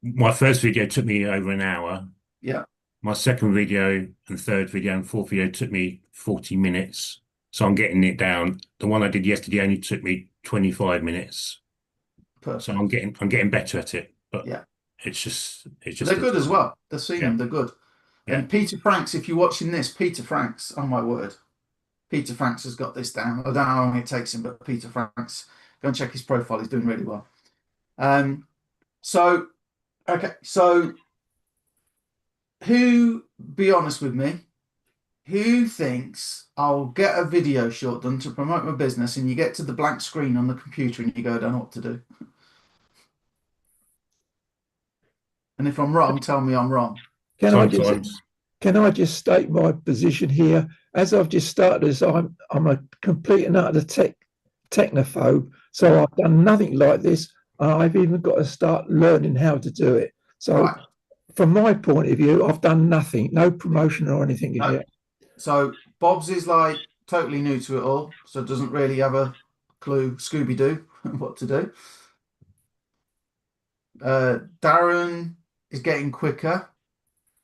my first video took me over an hour. Yeah. My second video and third video and fourth video took me 40 minutes. So I'm getting it down. The one I did yesterday only took me 25 minutes. Perfect. So I'm getting better at it. But yeah, it's just they're good as well. They're seeing them, they're good. Yeah. And Peter Franks, if you're watching this, Peter Franks, oh my word. Peter Franks has got this down. I don't know how long it takes him, but Peter Franks, go and check his profile. He's doing really well. So be honest with me, who thinks I'll get a video short done to promote my business and you get to the blank screen on the computer and you go, I don't know what to do? And if I'm wrong, tell me I'm wrong. Can I just state my position here? As I've just started, I'm a complete and utter technophobe. So I've done nothing like this. I've even got to start learning how to do it. So from my point of view, I've done nothing, no promotion or anything yet. So Bob's is like totally new to it all. So doesn't really have a clue, Scooby-Doo, what to do. Darren is getting quicker.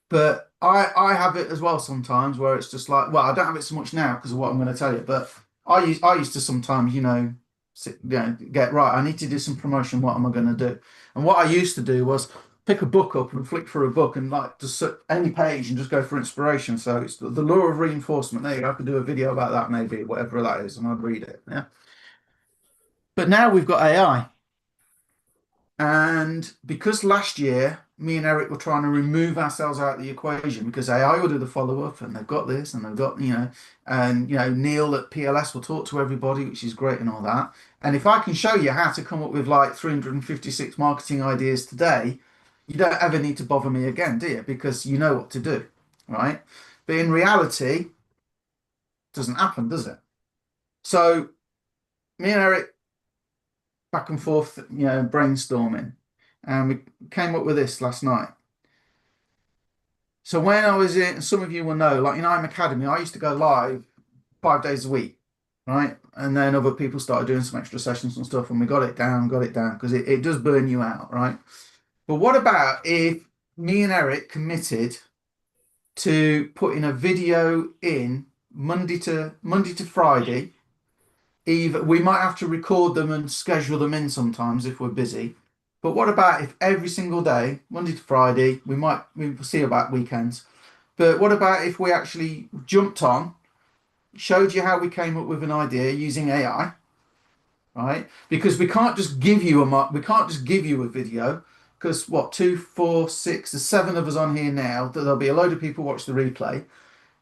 But I have it as well sometimes where it's just like, well, I don't have it so much now because of what I'm going to tell you. But I used to sometimes, get right. I need to do some promotion. What am I going to do? And what I used to do was pick a book up and flick through a book and like just any page and just go for inspiration. So it's the law of reinforcement. There you go. I could do a video about that maybe, whatever that is, and I'd read it. Yeah. But now we've got AI. And because last year, me and Eric were trying to remove ourselves out of the equation because AI will do the follow-up and they've got this and they've got, Neil at PLS will talk to everybody, which is great and all that. And if I can show you how to come up with like 356 marketing ideas today, you don't ever need to bother me again, do you? Because you know what to do, right? But in reality, it doesn't happen, does it? So me and Eric back and forth, brainstorming, and we came up with this last night. So when I was in, some of you will know, like in IM Academy, I used to go live 5 days a week, right? And then other people started doing some extra sessions and stuff, and we got it down because it does burn you out, right? But what about if me and Eric committed to putting a video in Monday to Friday? Either we might have to record them and schedule them in sometimes if we're busy. But what about if every single day, Monday to Friday, we'll see about weekends. But what about if we actually jumped on, showed you how we came up with an idea using AI, right? Because we can't just give you a video, because what, 2, 4, 6, there's 7 of us on here now, that there'll be a load of people watch the replay.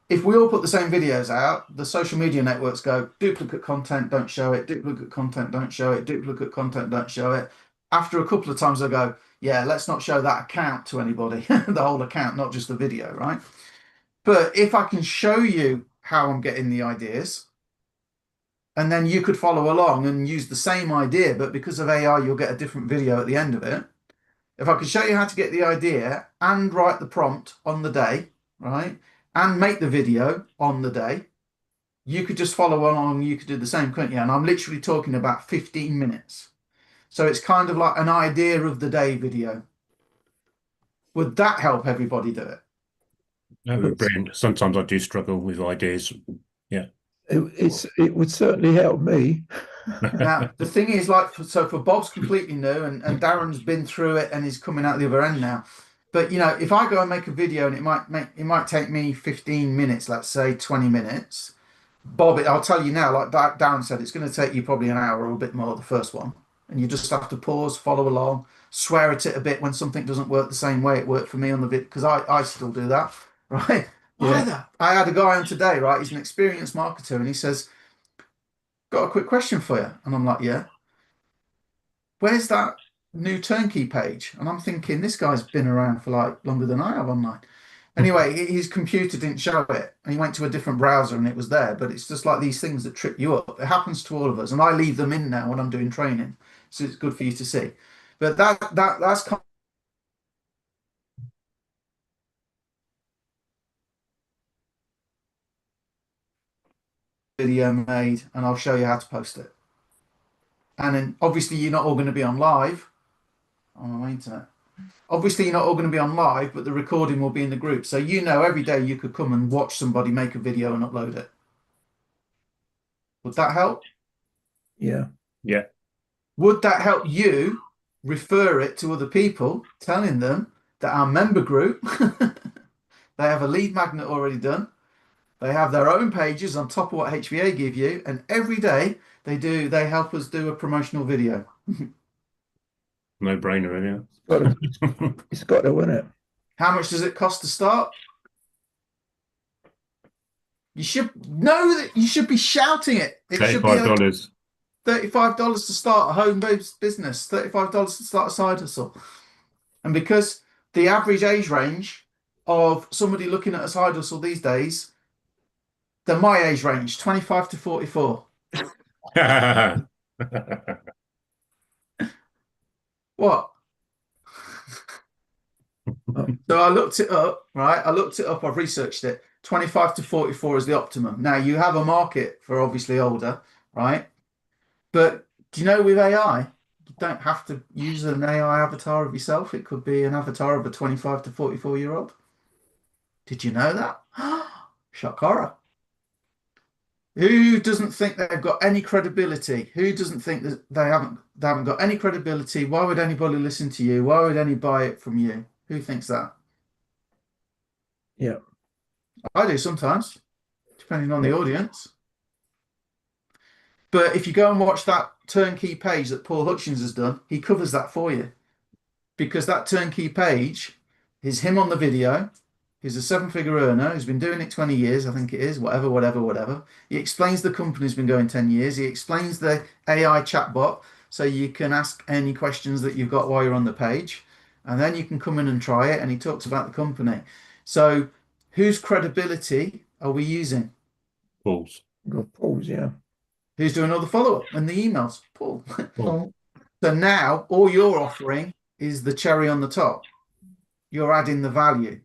If we all put the same videos out, the social media networks go, duplicate content, don't show it, duplicate content, don't show it, duplicate content, don't show it. After a couple of times, they'll go, yeah, let's not show that account to anybody, the whole account, not just the video, right? But if I can show you how I'm getting the ideas, and then you could follow along and use the same idea, but because of AI, you'll get a different video at the end of it. If I could show you how to get the idea and write the prompt on the day, right? And make the video on the day, you could just follow along. You could do the same, couldn't you? And I'm literally talking about 15 minutes. So it's kind of like an idea of the day video. Would that help everybody do it? That would be brilliant. Sometimes I do struggle with ideas. Yeah. It would certainly help me. Now, the thing is, so for Bob's completely new, and Darren's been through it and he's coming out the other end now. But if I go and make a video and it might take me 15 minutes, let's say 20 minutes. Bob, I'll tell you now, like Darren said, it's going to take you probably an hour or a bit more, the first one. And you just have to pause, follow along, swear at it a bit when something doesn't work the same way it worked for me on the vid, because I still do that, right? Yeah. I had a guy on today, right? He's an experienced marketer, and he says, got a quick question for you. And I'm like, yeah. Where's that new turnkey page? And I'm thinking, this guy's been around for like longer than I have online. Anyway, his computer didn't show it, and he went to a different browser and it was there. But it's just like these things that trip you up. It happens to all of us, and I leave them in now when I'm doing training, so it's good for you to see. But that's kind of video made, and I'll show you how to post it. And then obviously you're not all going to be on live on my internet. Obviously, you're not all going to be on live, but the recording will be in the group. So every day you could come and watch somebody make a video and upload it. Would that help? Yeah. Yeah. Would that help you refer it to other people, telling them that our member group, they have a lead magnet already done. They have their own pages on top of what HVA give you. And every day they help us do a promotional video. No brainer, yeah. It's got to win it. How much does it cost to start? You should know that you should be shouting it. It should be $35. $35 to start a home-based business, $35 to start a side hustle. And because the average age range of somebody looking at a side hustle these days, they're my age range, 25 to 44. What? So I looked it up, right? I've researched it. 25 to 44 is the optimum. Now you have a market for obviously older, right? But do you know with AI, you don't have to use an AI avatar of yourself. It could be an avatar of a 25 to 44-year-old. Did you know that? Shock horror. Who doesn't think they've got any credibility? Who doesn't think that they haven't got any credibility? Why would anybody listen to you? Why would anybody buy it from you? Who thinks that? Yeah. I do sometimes, depending on the audience. But if you go and watch that turnkey page that Paul Hutchins has done, he covers that for you. Because that turnkey page is him on the video. He's a 7-figure earner who's been doing it 20 years, I think it is, whatever. He explains the company's been going 10 years. He explains the AI chatbot, so you can ask any questions that you've got while you're on the page. And then you can come in and try it, and he talks about the company. So whose credibility are we using? Paul's. Got Paul's, yeah. Who's doing all the follow-up and the emails? Paul. Paul. So now all you're offering is the cherry on the top. You're adding the value.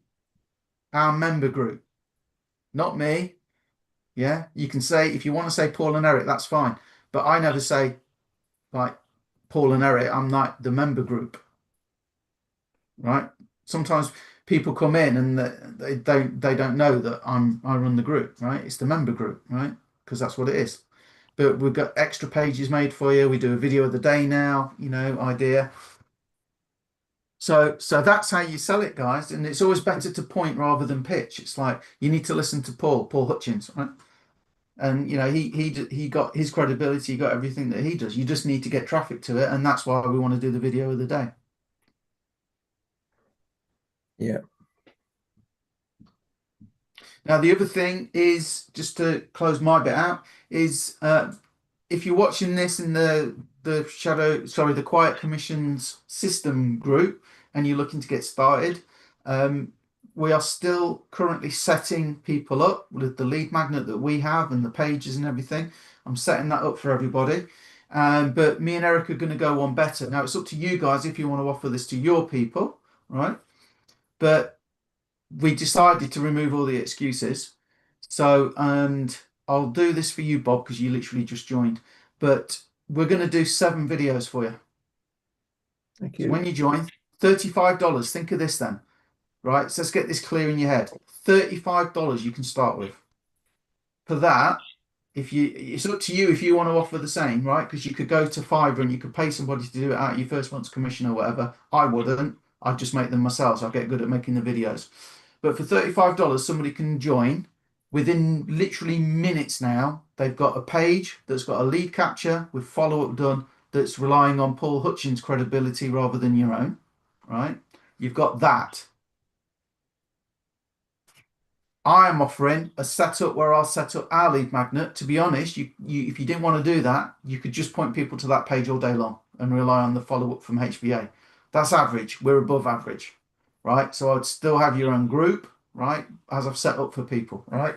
Our member group, not me. Yeah, you can say, if you want to say Paul and Eric, that's fine. But I never say like Paul and Eric. I'm like the member group, right? Sometimes people come in and they don't know that I run the group, right? It's the member group, right? Because that's what it is. But we've got extra pages made for you. We do a video of the day now, you know, idea. So that's how you sell it, guys. And it's always better to point rather than pitch. It's like you need to listen to Paul Hutchins, right? And you know, he got his credibility, he got everything that he does. You just need to get traffic to it, and that's why we want to do the video of the day. Yeah. Now the other thing is, just to close my bit out, is if you're watching this in the Quiet Commissions system group and you're looking to get started, we are still currently setting people up with the lead magnet that we have and the pages and everything. I'm setting that up for everybody. But me and Eric are going to go one better. Now it's up to you guys if you want to offer this to your people, right? But we decided to remove all the excuses. So, and I'll do this for you, Bob, because you literally just joined. But we're going to do 7 videos for you. Thank you. So when you join, $35. Think of this then, right? So let's get this clear in your head. $35 you can start with. For that, it's up to you if you want to offer the same, right? Because you could go to Fiverr and you could pay somebody to do it out of your first month's commission or whatever. I wouldn't. I'd just make them myself. So I'll get good at making the videos. But for $35, somebody can join within literally minutes now. They've got a page that's got a lead capture with follow-up done that's relying on Paul Hutchins' credibility rather than your own, right? You've got that. I am offering a setup where I'll set up our lead magnet. To be honest, if you didn't want to do that, you could just point people to that page all day long and rely on the follow-up from HBA. That's average. We're above average, right? So I'd still have your own group, right? As I've set up for people, right?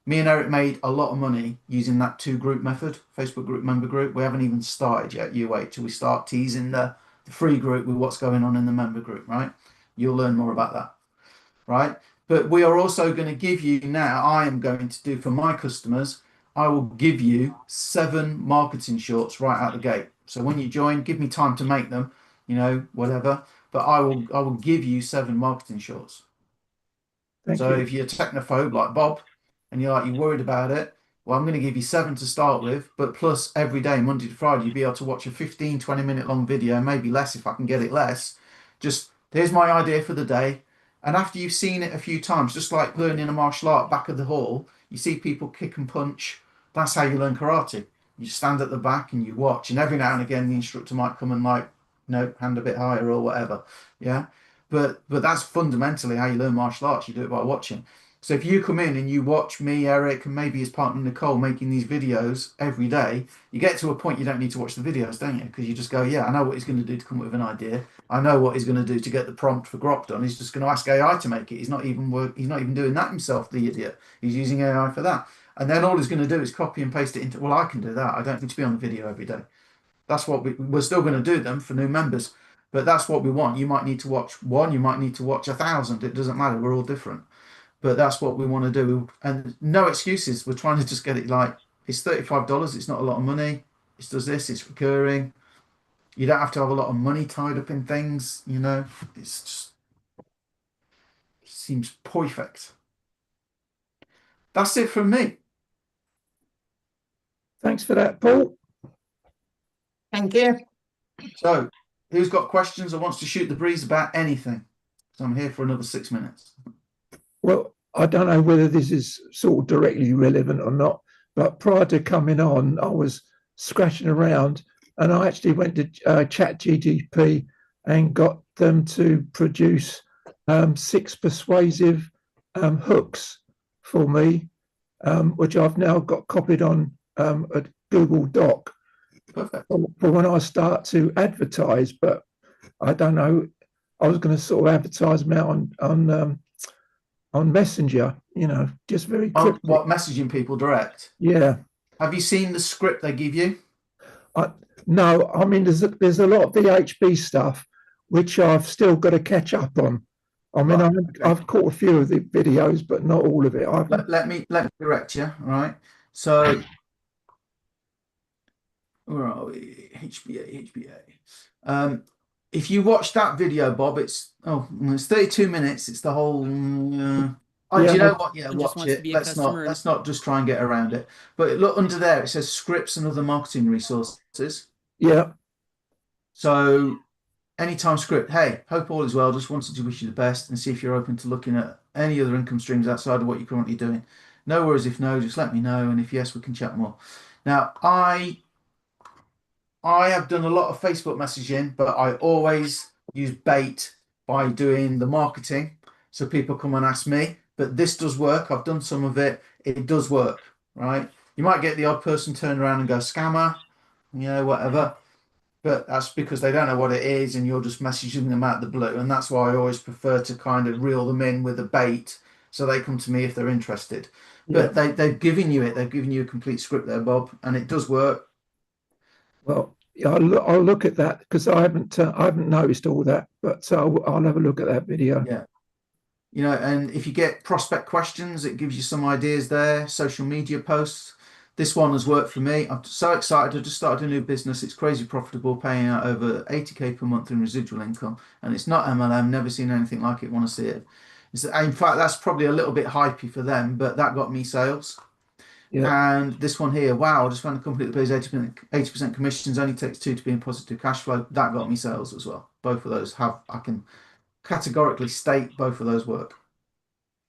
Me and Eric made a lot of money using that 2-group method, Facebook group, member group. We haven't even started yet. You wait till we start teasing the free group with what's going on in the member group, right? You'll learn more about that, right? But we are also going to give you now, I am going to do for my customers, I will give you 7 marketing shorts right out the gate. So when you join, give me time to make them, you know, whatever. But I will give you 7 marketing shorts. Thank So you. if you're a technophobe like Bob and you're worried about it, well, I'm going to give you 7 to start with, but plus every day, Monday to Friday, you'll be able to watch a 15-20 minute long video, maybe less if I can get it less. Just here's my idea for the day. And after you've seen it a few times, just like learning a martial art back of the hall, you see people kick and punch. That's how you learn karate. You stand at the back and you watch, and every now and again the instructor might come and hand a bit higher or whatever. Yeah. But that's fundamentally how you learn martial arts. You do it by watching. So if you come in and you watch me, Eric, and maybe his partner Nicole making these videos every day, you get to a point you don't need to watch the videos, don't you? Because you just go, yeah, I know what he's going to do to come up with an idea. I know what he's going to do to get the prompt for Grok done. He's just going to ask AI to make it. He's not even doing that himself, the idiot. He's using AI for that. And then all he's going to do is copy and paste it into, well, I can do that. I don't need to be on the video every day. That's what we're still going to do them for new members. But that's what we want. You might need to watch 1, you might need to watch 1,000. It doesn't matter. We're all different. But that's what we want to do. And no excuses. We're trying to just get it it's $35. It's not a lot of money. It does this. It's recurring. You don't have to have a lot of money tied up in things, you know. It's just it seems perfect. That's it from me. Thanks for that, Paul. Thank you. So who's got questions or wants to shoot the breeze about anything? So I'm here for another 6 minutes. Well, I don't know whether this is sort of directly relevant or not, but prior to coming on, I was scratching around and I actually went to ChatGPT and got them to produce 6 persuasive hooks for me, which I've now got copied on a Google Doc. Perfect. For when I start to advertise, but I don't know, I was going to sort of advertise them out on Messenger, you know, just very quick. What, messaging people direct? Yeah. Have you seen the script they give you? No, I mean, there's a lot of VHB stuff which I've still got to catch up on. I mean, Right, I've caught a few of the videos, but not all of it. Let me correct you. Right. So where are we? HBA. If you watch that video, Bob, it's 32 minutes. It's the whole. Do you know what? Yeah, And just watch wants to it. be a Let's customer. not just try and get around it. But look under there. It says scripts and other marketing resources. Yeah. So anytime script. Hey, hope all is well. Just wanted to wish you the best and see if you're open to looking at any other income streams outside of what you're currently doing. No worries if no. Just let me know, and if yes, we can chat more. Now I have done a lot of Facebook messaging, but I always use bait by doing the marketing. So people come and ask me, but this does work. I've done some of it. It does work, right? You might get the odd person turn around and go scammer, whatever. But that's because they don't know what it is and you're just messaging them out the blue. And that's why I always prefer to kind of reel them in with a bait so they come to me if they're interested. But they've given you it. They've given you a complete script there, Bob, and it does work. Well, I'll look at that because I haven't noticed all that, but I'll have a look at that video. Yeah. And if you get prospect questions, it gives you some ideas there. Social media posts. This one has worked for me. I'm so excited. I just started a new business. It's crazy profitable, paying out over 80k per month in residual income. And it's not MLM. Never seen anything like it. Want to see it. In fact, that's probably a little bit hypey for them, but that got me sales. Yeah. And this one here, wow, I just found a company that pays 80% commissions, only takes 2 to be in positive cash flow. That got me sales as well. Both of those I can categorically state both of those work.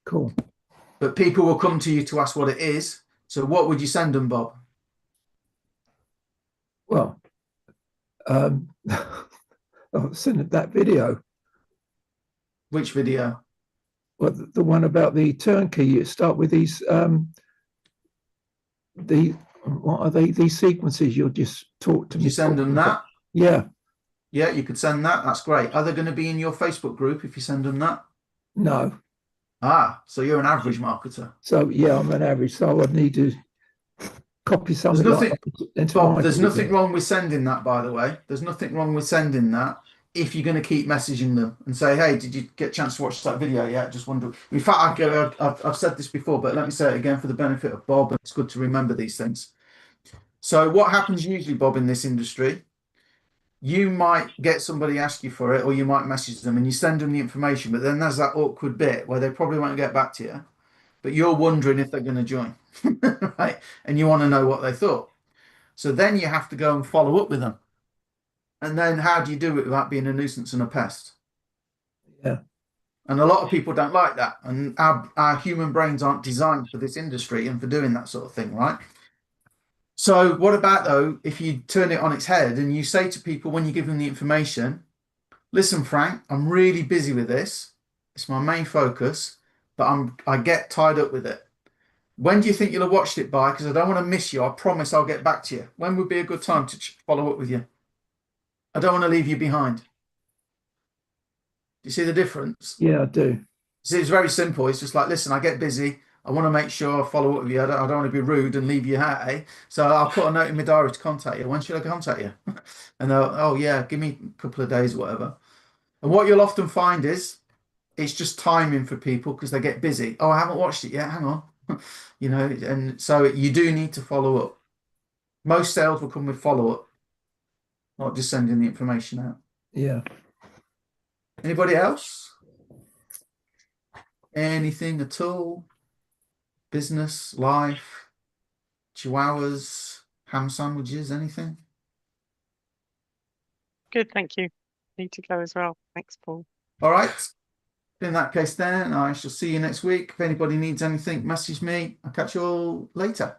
Cool. But people will come to you to ask what it is. So what would you send them, Bob? Well, I'll send that video. Which video? Well, the one about the turnkey. You start with these what are they? These sequences you'll just talk to me. You send them that? Yeah. Yeah, you could send that. That's great. Are they going to be in your Facebook group if you send them that? No. So you're an average marketer. So yeah, I'm an average. So I'd need to copy something. There's nothing wrong with sending that, by the way. There's nothing wrong with sending that if you're going to keep messaging them and say, hey, did you get a chance to watch that video yet? Just wonder. In fact, I've said this before, but let me say it again for the benefit of Bob. It's good to remember these things. So what happens usually, Bob, in this industry, you might get somebody ask you for it, or you might message them and you send them the information, but then there's that awkward bit where they probably won't get back to you, but you're wondering if they're going to join, right? And you want to know what they thought. So then you have to go and follow up with them. And then how do you do it without being a nuisance and a pest? Yeah. And a lot of people don't like that. And our human brains aren't designed for this industry and for doing that sort of thing, right? So what about, though, if you turn it on its head and you say to people when you give them the information, listen, Frank, I'm really busy with this. It's my main focus, but I get tied up with it. When do you think you'll have watched it by? Because I don't want to miss you. I promise I'll get back to you. When would be a good time to follow up with you? I don't want to leave you behind. Do you see the difference? Yeah, I do. See, it's very simple. It's just like, listen, I get busy. I want to make sure I follow up with you. I don't want to be rude and leave you high. So I'll put a note in my diary to contact you. When should I contact you? And they'll, oh, yeah, give me a couple of days or whatever. And what you'll often find is it's just timing for people because they get busy. Oh, I haven't watched it yet. Hang on. And so you do need to follow up. Most sales will come with follow up, not just sending the information out. Yeah. Anybody else? Anything at all? Business, life, chihuahuas, ham sandwiches, anything? Good, thank you. Need to go as well. Thanks, Paul. All right. In that case, then I shall see you next week. If anybody needs anything, message me. I'll catch you all later.